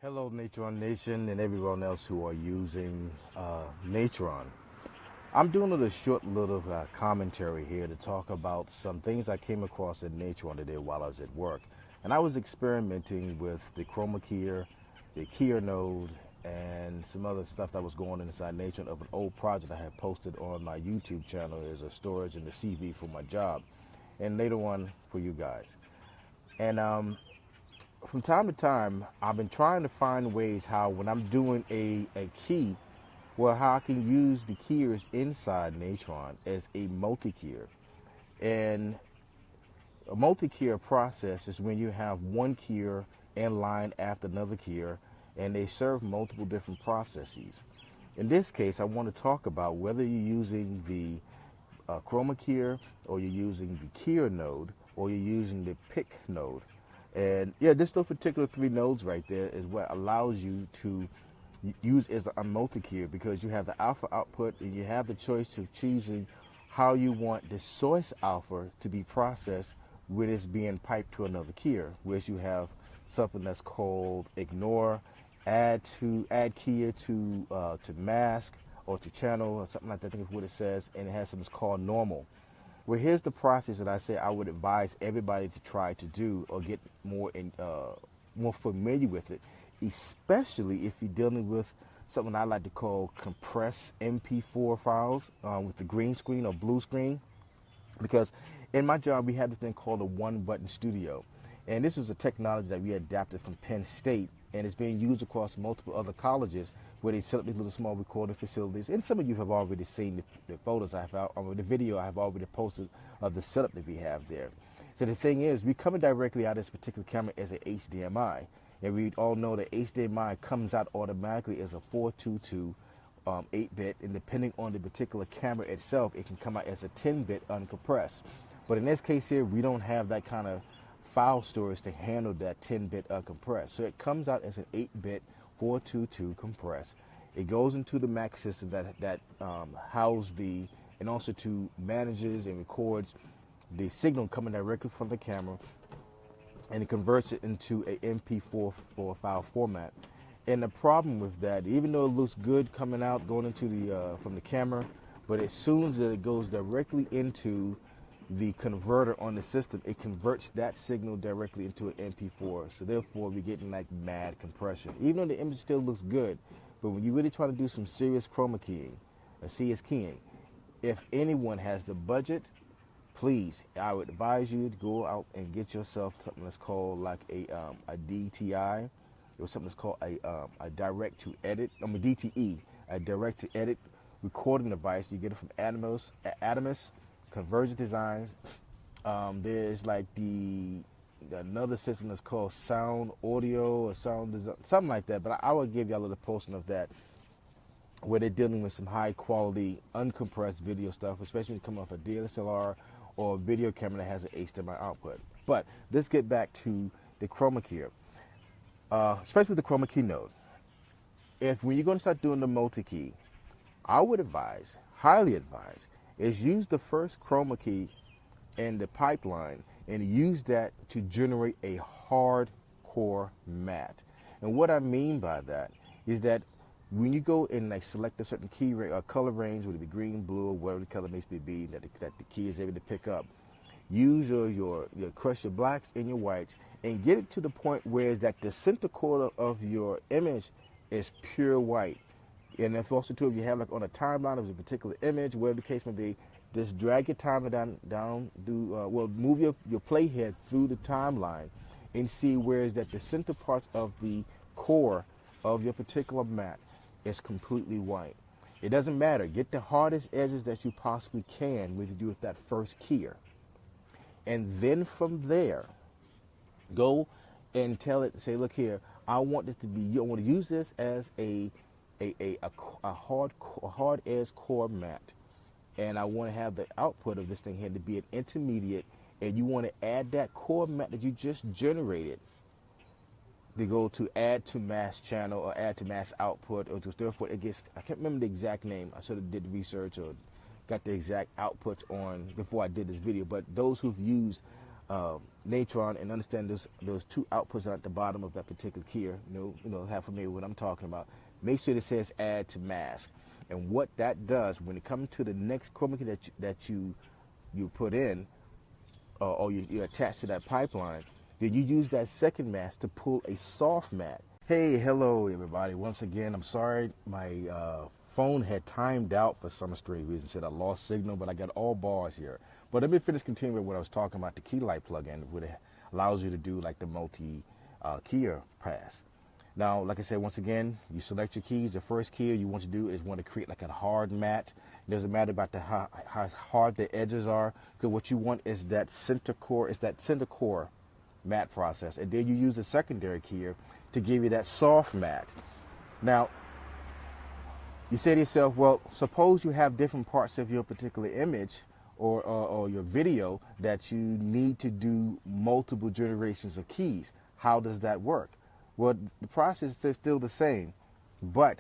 Hello, NatronNation, and everyone else who are using Natron. I'm doing a short little commentary here to talk about some things I came across in Natron today while I was at work. And I was experimenting with the chroma keyer, the keyer node, and some other stuff that was going on inside Natron of an old project I had posted on my YouTube channel as a storage and the CV for my job, and later on for you guys. And from time to time, I've been trying to find ways how when I'm doing a key, well, how I can use the keyers inside Natron as a multi-keyer. And a multi-keyer process is when you have one keyer in line after another keyer, and they serve multiple different processes. In this case, I want to talk about whether you're using the chroma keyer, or you're using the keyer node, or you're using the pick node. And yeah, this those particular three nodes right there is what allows you to use as a multi-keyer, because you have the alpha output and you have the choice of choosing how you want the source alpha to be processed when it's being piped to another keyer, whereas you have something that's called ignore, add keyer to mask or to channel or something like that. I think is what it says, and it has something that's called normal. Well, here's the process that I say I would advise everybody to try to do or get more familiar with it, especially if you're dealing with something I like to call compressed MP4 files with the green screen or blue screen. Because in my job, we have this thing called a one-button studio. And this is a technology that we adapted from Penn State, and it's being used across multiple other colleges where they set up these little small recording facilities. And some of you have already seen the photos I have out, or the video I have already posted of the setup that we have there. So the thing is, we're coming directly out of this particular camera as an HDMI. And we all know that HDMI comes out automatically as a 422 8-bit, and depending on the particular camera itself, it can come out as a 10-bit uncompressed. But in this case here, we don't have that kind of file storage to handle that 10-bit uncompressed. So it comes out as an 8-bit 422 compressed. It goes into the Mac system that houses and also to manages and records the signal coming directly from the camera, and it converts it into a MP4 file format. And the problem with that, even though it looks good coming out, going into the from the camera, but as soon as it goes directly into the converter on the system, it converts that signal directly into an MP4. So therefore, we're getting like mad compression. Even though the image still looks good, but when you really try to do some serious chroma keying, CS keying, if anyone has the budget, please, I would advise you to go out and get yourself something that's called like a DTI, or something that's called a direct to edit, DTE, a direct to edit recording device. You get it from Adamus Convergent Designs. There's like another system that's called Sound Audio or Sound Design, something like that. But I will give y'all a little posting of that, where they're dealing with some high quality uncompressed video stuff, especially when you come off a DSLR or a video camera that has an HDMI output. But let's get back to the chroma keyer, especially with the chroma key node. When you're going to start doing the multi-key, I would advise, highly advise, is use the first chroma key in the pipeline and use that to generate a hardcore mat. And what I mean by that is that when you go and like select a certain key color range, whether it be green, blue, or whatever the color may be that the key is able to pick up, use your crush your blacks and your whites and get it to the point where that the center core of your image is pure white. And if also too, if you have like on a timeline of a particular image, whatever the case may be, just drag your timeline down, move your playhead through the timeline and see where is that the center parts of the core of your particular mat is completely white. It doesn't matter. Get the hardest edges that you possibly can when you do with that first keyer. And then from there, go and tell it, say, look here, I want this to be, I want to use this as a hard edge core mat, and I want to have the output of this thing here to be an intermediate, and you want to add that core mat that you just generated to go to add to mask channel or add to mask output, or to therefore it gets, I can't remember the exact name. I should have did research or got the exact outputs on before I did this video, but those who've used Natron and understand those two outputs at the bottom of that particular keyer, have familiar with what I'm talking about. Make sure it says add to mask. And what that does when it comes to the next chroma key that you put in, or you attach to that pipeline, then you use that second mask to pull a soft mat. Hey, hello everybody. Once again, I'm sorry my phone had timed out for some strange reason. Said I lost signal, but I got all bars here. But let me finish continuing with what I was talking about, the key light plugin, which allows you to do like the multi-keyer pass. Now, like I said, once again, you select your keys. The first key you want to do is want to create like a hard mat. It doesn't matter about how hard the edges are, because what you want is that center core mat process. And then you use the secondary keyer to give you that soft mat. Now, you say to yourself, well, suppose you have different parts of your particular image or your video that you need to do multiple generations of keys. How does that work? Well, the process is still the same, but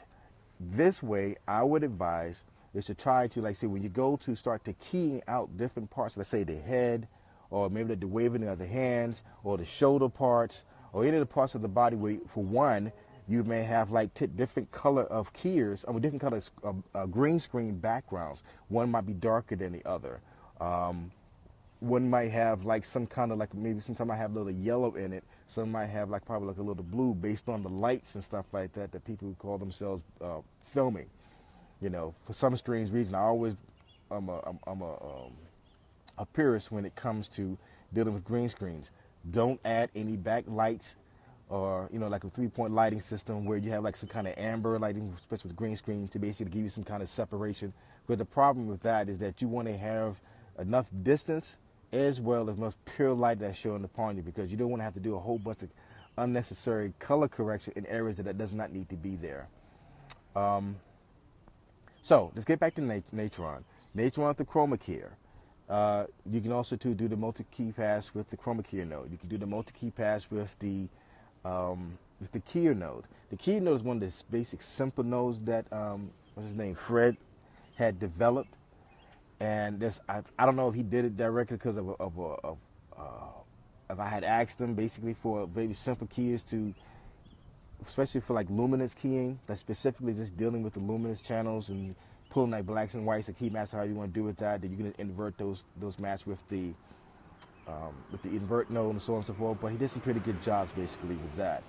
this way I would advise is to try to, like say, when you go to start to keying out different parts, let's say the head, or maybe the waving of the hands, or the shoulder parts, or any of the parts of the body where, for one, you may have like different color of keyers, or different colors of green screen backgrounds. One might be darker than the other. One might have like some kind of like, maybe sometimes I have a little yellow in it. Some might have like probably like a little blue based on the lights and stuff like that people who call themselves filming. For some strange reason, I'm a purist when it comes to dealing with green screens. Don't add any backlights or, like a 3-point lighting system where you have like some kind of amber lighting, especially with green screen, to basically give you some kind of separation. But the problem with that is that you want to have enough distance as well as much pure light that's showing upon you, because you don't want to have to do a whole bunch of unnecessary color correction in areas that does not need to be there. So let's get back to Natron. Natron with the chroma keyer. You can also do the multi-key pass with the chroma keyer node. You can do the multi-key pass with the keyer node. The keyer node is one of the basic simple nodes that what's his name, Fred, had developed. And this, I don't know if he did it directly because if I had asked him basically for very simple keys to, especially for like luminance keying, that's specifically just dealing with the luminance channels and pulling like blacks and whites, the key match, however you want to do with that. Then you can invert those match with the invert node and so on and so forth. But he did some pretty good jobs basically with that.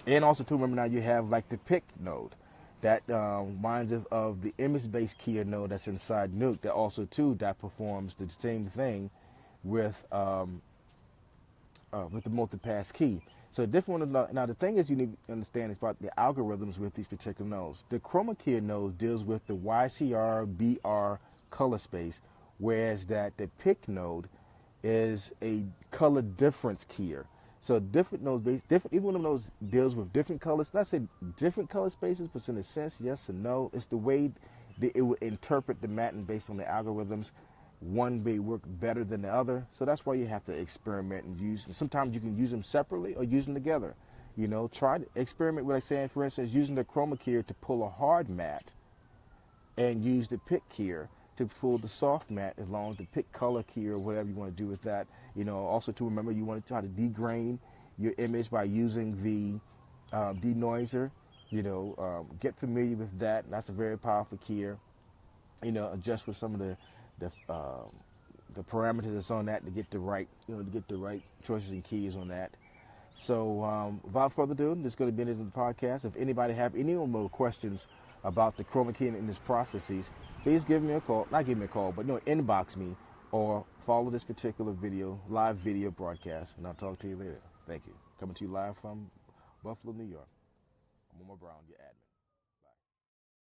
And also too, remember now you have like the pick node. That reminds of the image-based keyer node that's inside Nuke. That also too that performs the same thing with the multipass key. So different one. Now the thing is you need to understand is about the algorithms with these particular nodes. The chroma keyer node deals with the YCR BR color space, whereas that the pick node is a color difference keyer. So different nodes, even one of those deals with different colors. Not say different color spaces, but in a sense, yes and no. It's the way that it would interpret the matting based on the algorithms. One may work better than the other. So that's why you have to experiment and use. And sometimes you can use them separately or use them together. Try to experiment with, like saying, for instance, using the chroma keyer to pull a hard mat, and use the pick keyer to pull the soft mat along with the pick color key or whatever you want to do with that. Also to remember, you want to try to degrain your image by using the denoiser. Get familiar with that. That's a very powerful keyer. Adjust with some of the parameters that's on that to get the right, choices and keys on that. So without further ado, this is going to be the end of the podcast. If anybody have any more questions about the chroma key in this processes, please give me a call. Not give me a call, but inbox me or follow this particular live video broadcast, and I'll talk to you later. Thank you. Coming to you live from Buffalo, New York. I'm Omar Brown, your admin.